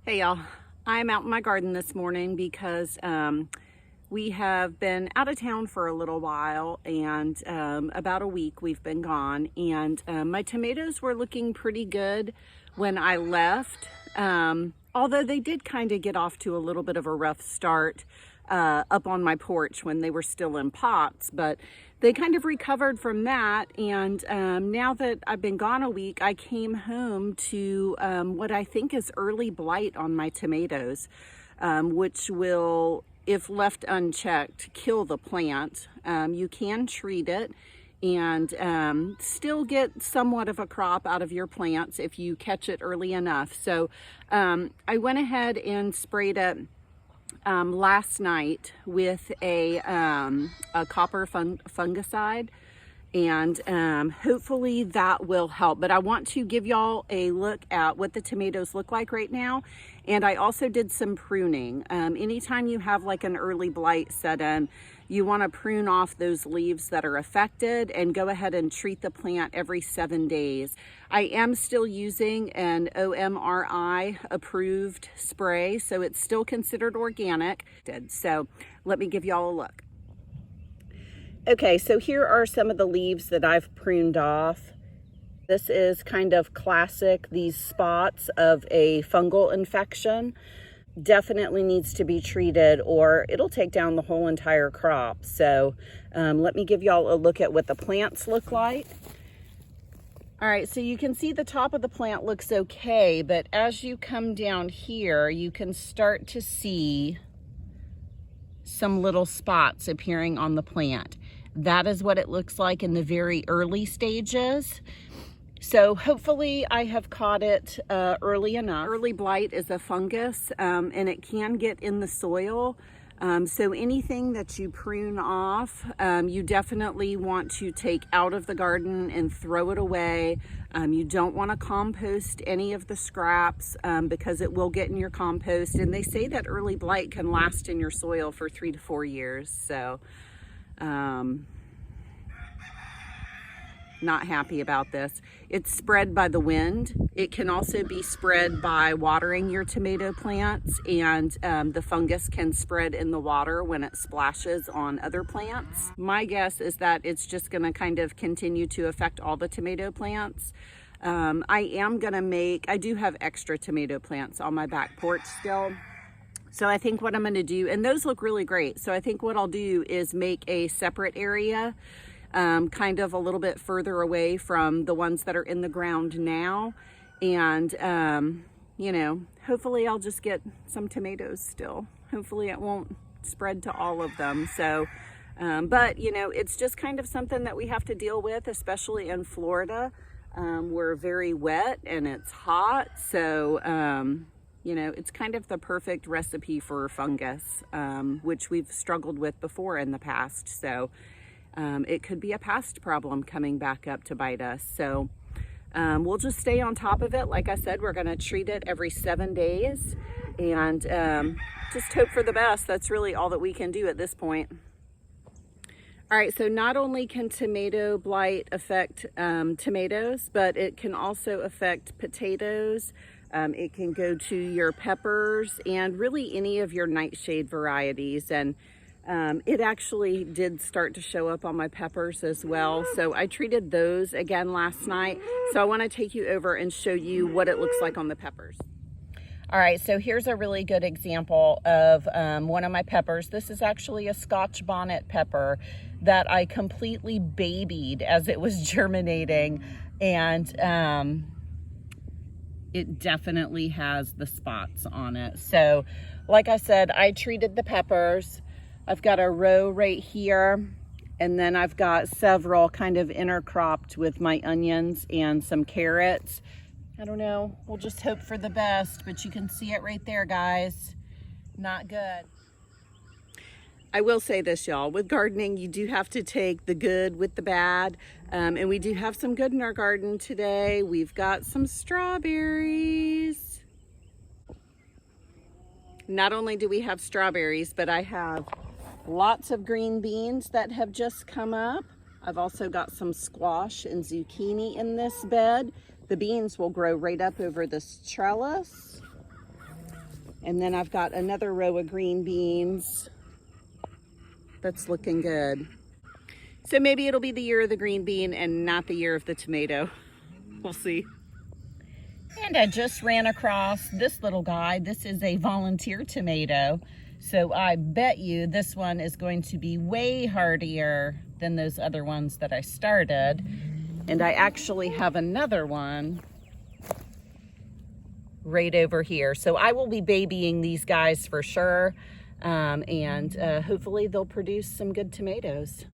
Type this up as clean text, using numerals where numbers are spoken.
Hey y'all, I'm out in my garden this morning because we have been out of town for a little while, and about a week we've been gone, and my tomatoes were looking pretty good when I left, although they did kind of get off to a little bit of a rough start up on my porch when they were still in pots, but they kind of recovered from that. And now that I've been gone a week, I came home to what I think is early blight on my tomatoes, which will, if left unchecked, kill the plant. You can treat it and still get somewhat of a crop out of your plants if you catch it early enough. So I went ahead and sprayed it last night with a copper fungicide, and hopefully that will help. But I want to give y'all a look at what the tomatoes look like right now. And I also did some pruning. Anytime you have like an early blight set in, you want to prune off those leaves that are affected and go ahead and treat the plant every 7 days. I am still using an OMRI approved spray, so it's still considered organic. So let me give y'all a look. Okay, so here are some of the leaves that I've pruned off. This is kind of classic, these spots of a fungal infection. Definitely needs to be treated or it'll take down the whole entire crop. So let me give y'all a look at what the plants look like. All right, so you can see the top of the plant looks okay, but as you come down here, you can start to see some little spots appearing on the plant. That is what it looks like in the very early stages. So hopefully I have caught it early enough. Early blight is a fungus, and it can get in the soil. So anything that you prune off, you definitely want to take out of the garden and throw it away. You don't want to compost any of the scraps because it will get in your compost. And they say that early blight can last in your soil for 3 to 4 years. So not happy about this. It's spread by the wind. It can also be spread by watering your tomato plants, and the fungus can spread in the water when it splashes on other plants. My guess is that it's just going to kind of continue to affect all the tomato plants. I do have extra tomato plants on my back porch still. So I think what I'm going to do, and those look really great. So I think what I'll do is make a separate area kind of a little bit further away from the ones that are in the ground now. And, you know, hopefully I'll just get some tomatoes still. Hopefully it won't spread to all of them. So, but, you know, it's just kind of something that we have to deal with, especially in Florida. We're very wet and it's hot. So, you know, it's kind of the perfect recipe for fungus, which we've struggled with before in the past. So, it could be a past problem coming back up to bite us. So we'll just stay on top of it. Like I said, we're going to treat it every 7 days and just hope for the best. That's really all that we can do at this point. All right, so not only can tomato blight affect tomatoes, but it can also affect potatoes. It can go to your peppers and really any of your nightshade varieties. And it actually did start to show up on my peppers as well. So I treated those again last night. So I want to take you over and show you what it looks like on the peppers. All right, so here's a really good example of one of my peppers. This is actually a Scotch bonnet pepper that I completely babied as it was germinating. And it definitely has the spots on it. So like I said, I treated the peppers. I've got a row right here, and then I've got several kind of intercropped with my onions and some carrots. I don't know, we'll just hope for the best, but you can see it right there, guys. Not good. I will say this, y'all, with gardening, you do have to take the good with the bad, and we do have some good in our garden today. We've got some strawberries. Not only do we have strawberries, but I have lots of green beans that have just come up. I've also got some squash and zucchini in this bed. The beans will grow right up over this trellis. And then I've got another row of green beans that's looking good. So maybe it'll be the year of the green bean and not the year of the tomato. We'll see. And I just ran across this little guy. This is a volunteer tomato. So I bet you this one is going to be way hardier than those other ones that I started. And I actually have another one right over here. So I will be babying these guys for sure. And hopefully they'll produce some good tomatoes.